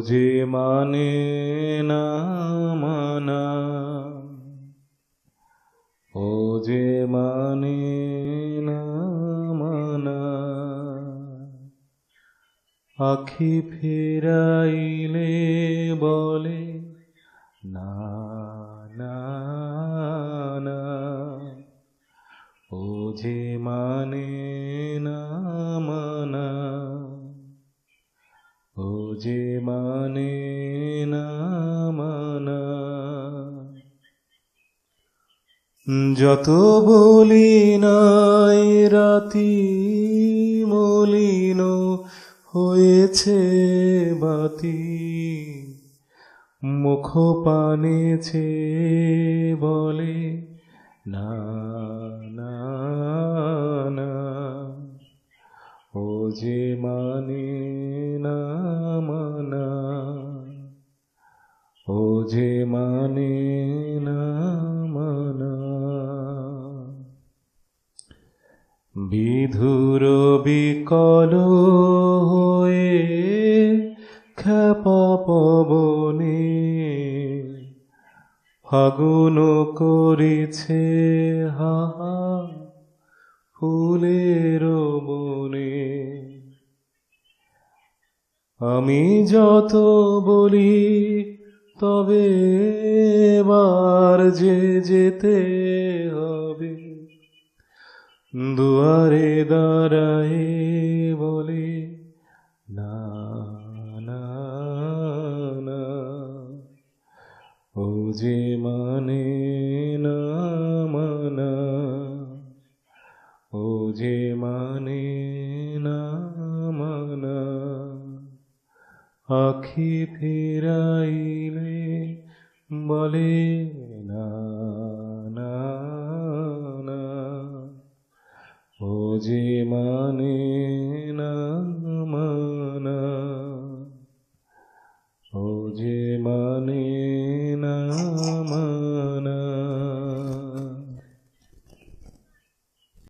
যে মানে না মানা, ও যে মানে না মানা, আখি ফিরাইলে বলে না না না, ও যে মানে না মানা, ও যে মানে না মানা। যত বলি নাই রাতি মলিন হয়েছে বাতি, মুখ পানেছে বলে না না না, ও যে মানে না মানা, ও যে মানে না মানা। বিধুর বিকল হয়ে ক্ষেপা পবনে, ফাগুন করেছে হাহা ফুলের বনে। আমি যত বলি তবে এবার যে যেতে হবে, দুয়ারে দাঁড়ায় বলে না না না, ও যে মানে না মানা, ও যে মানে না মানা, আখি ফিরাইলে বলে না না না, ও যে মানে না মানা।